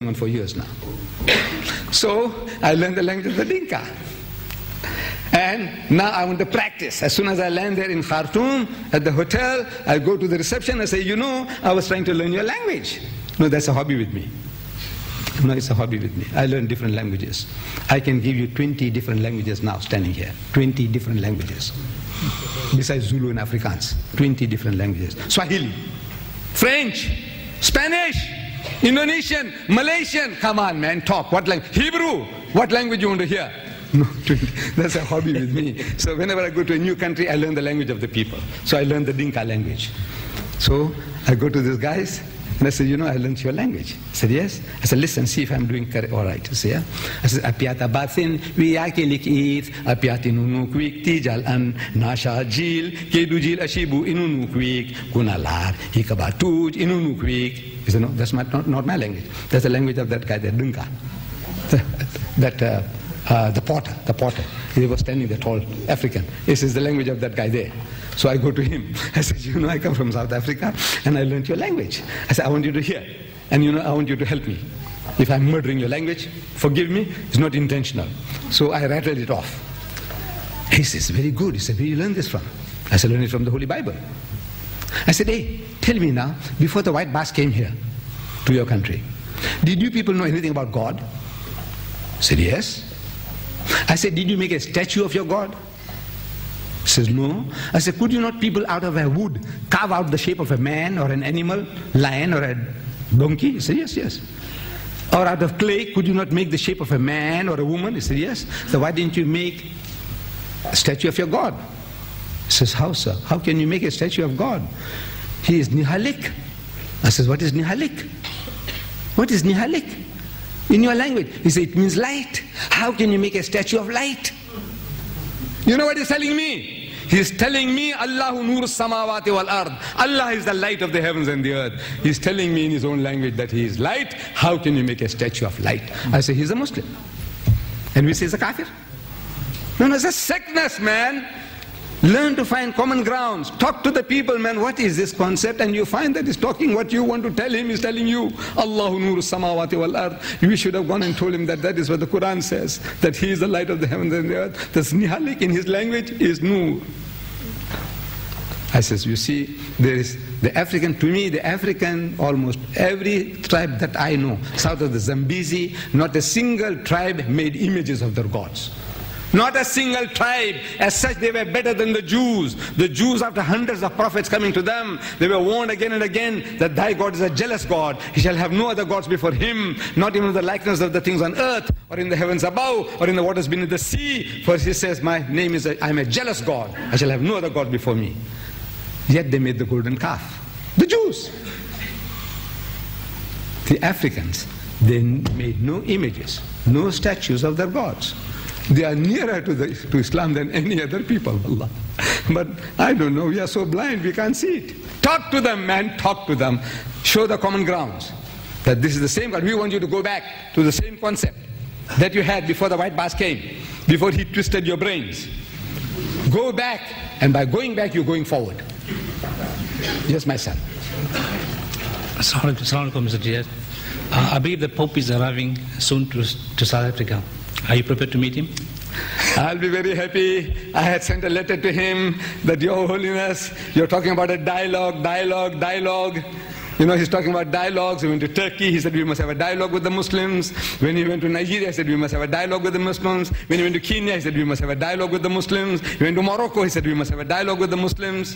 on for years now. So I learned the language of the Dinka. And now I want to practice. As soon as I land there in Khartoum, at the hotel, I go to the reception and say, you know, I was trying to learn your language. No, that's a hobby with me. No, it's a hobby with me. I learn different languages. I can give you 20 different languages now standing here. 20 different languages. Besides Zulu and Afrikaans. 20 different languages. Swahili, French, Spanish, Indonesian, Malaysian. Come on, man, talk. What language? Hebrew. What language you want to hear? No, 20. That's a hobby with me. So whenever I go to a new country, I learn the language of the people. So I learn the Dinka language. So I go to these guys, and I said, you know, I learned your language. I said, yes. I said, listen, see if I'm doing correct. All right. I said, yeah. I said, apiata bathin, viakilik eat, apiati nunukwik, tijal an, nasha jil, kedujil ashibu inunukwik, kunalar, hikabatuj, inunukwik. He said, no, that's not my language. That's the language of that guy, the Dinka. The porter. He was standing there, tall African. This is the language of that guy there. So I go to him. I said, you know, I come from South Africa and I learned your language. I said, I want you to hear. And you know, I want you to help me. If I'm murdering your language, forgive me, it's not intentional. So I rattled it off. He says, very good. He said, where did you learn this from? I said, learn it from the Holy Bible. I said, hey, tell me now, before the white bass came here to your country, did you people know anything about God? He said, yes. I said, did you make a statue of your God? He says, no. I said, could you not people out of a wood carve out the shape of a man or an animal, lion or a donkey? He said, yes, yes. Or out of clay, could you not make the shape of a man or a woman? He said, yes. So why didn't you make a statue of your God? He says, how, sir? How can you make a statue of God? He is nihalik. I says, what is nihalik? What is nihalik? In your language. He said, it means light. How can you make a statue of light? You know what he's telling me? He's telling me, Allahu nur samawati wal ard. Allah is the light of the heavens and the earth. He's telling me in his own language that he is light. How can you make a statue of light? I say, he's a Muslim. And we say he's a kafir. No, no, it's a sickness, man. Learn to find common grounds. Talk to the people, man. What is this concept? And you find that he's talking what you want to tell him. He's telling you, Allahu nur samawati wal ard. You should have gone and told him that that is what the Quran says, that he is the light of the heavens and the earth. This nihalik in his language is nur. I says, you see, there is the African, to me, the African, almost every tribe that I know, south of the Zambezi, not a single tribe made images of their gods. Not a single tribe. As such, they were better than the Jews. The Jews, after hundreds of prophets coming to them, they were warned again and again that thy God is a jealous God. He shall have no other gods before him, not even the likeness of the things on earth, or in the heavens above, or in the waters beneath the sea. For he says, my name is, I am a jealous God. I shall have no other God before me. Yet they made the golden calf. The Jews. The Africans, they made no images, no statues of their gods. They are nearer to Islam than any other people, Allah. But I don't know, we are so blind, we can't see it. Talk to them, man, talk to them. Show the common grounds. That this is the same God. We want you to go back to the same concept that you had before the white bass came, before he twisted your brains. Go back, and by going back, you're going forward. Yes, my son. Assalamu alaikum, Mr. Deedat. I believe the Pope is arriving soon to South Africa. Are you prepared to meet him? I'll be very happy. I had sent a letter to him that, Your Holiness, you're talking about a dialogue. You know, he's talking about dialogues. He went to Turkey, he said we must have a dialogue with the Muslims. When he went to Nigeria, he said we must have a dialogue with the Muslims. When he went to Kenya, he said we must have a dialogue with the Muslims. He went to Morocco, he said we must have a dialogue with the Muslims.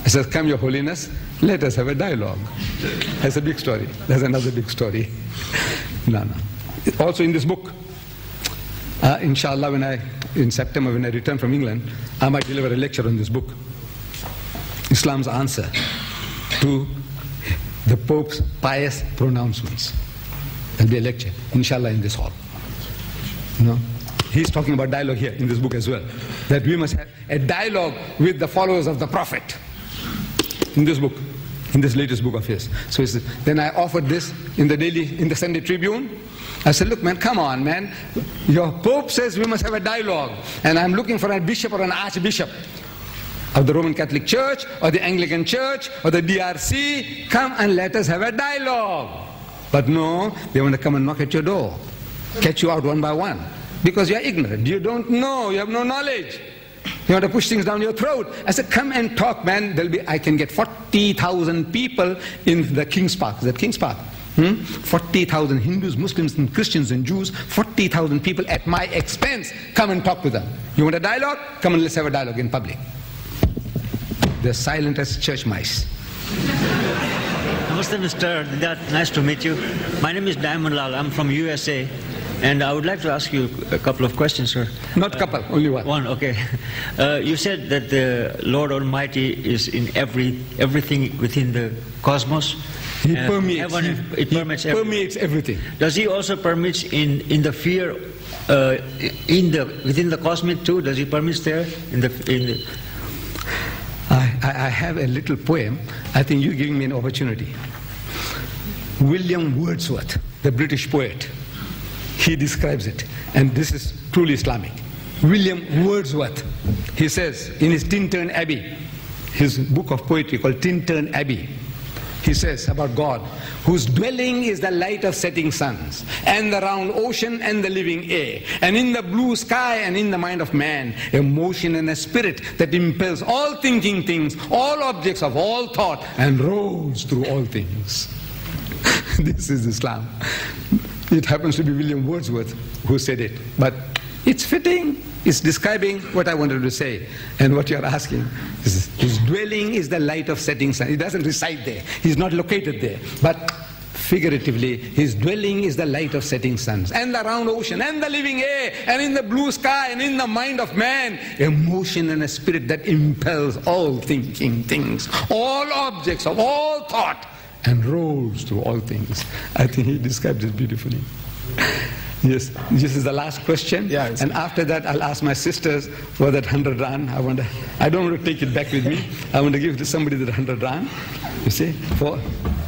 I said, come, Your Holiness, let us have a dialogue. That's a big story. That's another big story. No. Also in this book, inshallah, in September, when I return from England, I might deliver a lecture on this book, Islam's answer to the Pope's pious pronouncements. There'll be a lecture, inshallah, in this hall. No? He's talking about dialogue here in this book as well, that we must have a dialogue with the followers of the Prophet in this book, in this latest book of his. So then I offered this in the Sunday Tribune. I said, look, man, come on, man. Your Pope says we must have a dialogue, and I'm looking for a bishop or an archbishop of the Roman Catholic Church or the Anglican Church or the DRC. Come and let us have a dialogue. But no, they want to come and knock at your door, catch you out one by one, because you are ignorant. You don't know, you have no knowledge. You want to push things down your throat. I said, come and talk, man. I can get 40,000 people in the King's Park. Is that King's Park? 40,000 Hindus, Muslims, and Christians and Jews, 40,000 people at my expense. Come and talk to them. You want a dialogue? Come and let's have a dialogue in public. They're silent as church mice. Namaste, Mr. Deedat. Nice to meet you. My name is Diamond Lal. I'm from USA. And I would like to ask you a couple of questions, sir. Not couple, only one. One, okay. You said that the Lord Almighty is in everything within the cosmos. He permeates. Heaven, it permeates everything. Permeates everything. Does he also permits in the fear within the cosmic too? Does he permits there in the? I have a little poem. I think you're giving me an opportunity. William Wordsworth, the British poet, he describes it, and this is truly Islamic. William Wordsworth, he says in his Tintern Abbey, his book of poetry called Tintern Abbey, he says about God, whose dwelling is the light of setting suns, and the round ocean and the living air, and in the blue sky and in the mind of man, a motion and a spirit that impels all thinking things, all objects of all thought, and rolls through all things. This is Islam. It happens to be William Wordsworth who said it, but it's fitting. It's describing what I wanted to say. And what you're asking is, his dwelling is the light of setting sun. He doesn't reside there. He's not located there. But figuratively, his dwelling is the light of setting suns, and the round ocean, and the living air, and in the blue sky, and in the mind of man, a motion and a spirit that impels all thinking things, all objects of all thought, and rolls through all things. I think he described it beautifully. Yes, this is the last question. Yeah, and after that, I'll ask my sisters for that 100 rand. I don't want to take it back with me. I want to give to somebody that 100 rand. You see, for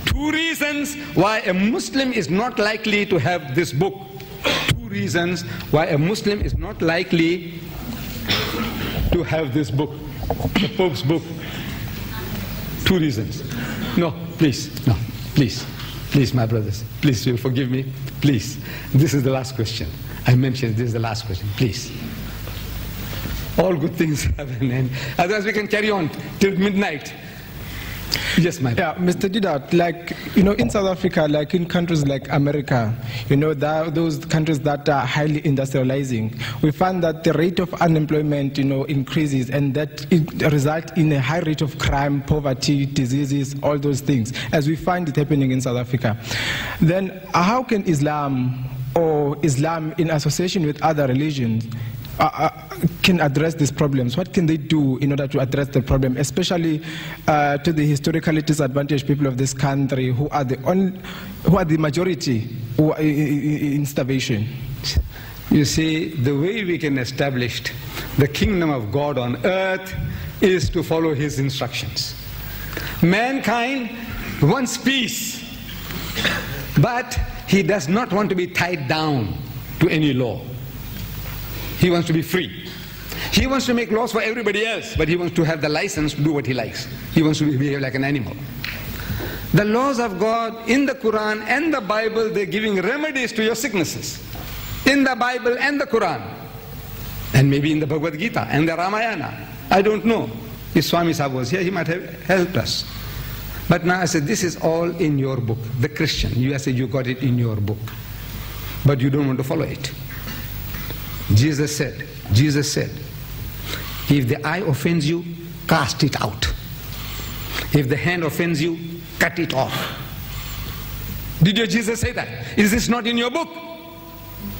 2 reasons why a Muslim is not likely to have this book. 2 reasons why a Muslim is not likely to have this book, the Pope's book. 2 reasons. No, please, no, please. Please, my brothers, please, you'll forgive me. Please, this is the last question. I mentioned this is the last question, please. All good things have an end. Otherwise we can carry on till midnight. Yes, ma'am. Yeah, Mr. Deedat, like, in South Africa, like in countries like America, those countries that are highly industrializing, we find that the rate of unemployment, increases, and that it results in a high rate of crime, poverty, diseases, all those things, as we find it happening in South Africa. Then how can Islam, or Islam in association with other religions, can address these problems? What can they do in order to address the problem, especially to the historically disadvantaged people of this country, who are the majority who are in starvation? You see, the way we can establish the kingdom of God on earth is to follow his instructions. Mankind wants peace, but he does not want to be tied down to any law. He wants to be free. He wants to make laws for everybody else, but he wants to have the license to do what he likes. He wants to behave like an animal. The laws of God in the Quran and the Bible, they're giving remedies to your sicknesses. In the Bible and the Quran, and maybe in the Bhagavad Gita and the Ramayana. I don't know. If Swami Sahib was here, he might have helped us. But now I said, this is all in your book. The Christian, you said you got it in your book, but you don't want to follow it. Jesus said, if the eye offends you, cast it out. If the hand offends you, cut it off. Did your Jesus say that? Is this not in your book?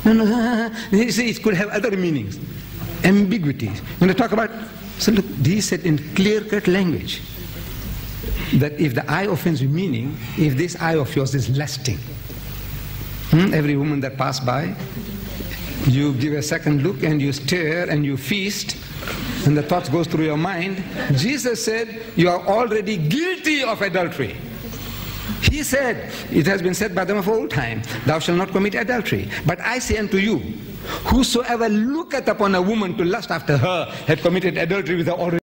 No. You see, it could have other meanings, ambiguities. When I talk about, so look, he said in clear-cut language that if the eye offends you, meaning if this eye of yours is lusting, every woman that passed by, you give a second look and you stare and you feast, and the thoughts goes through your mind. Jesus said you are already guilty of adultery. He said, it has been said by them of old time, thou shalt not commit adultery. But I say unto you, whosoever looketh upon a woman to lust after her had committed adultery with her already.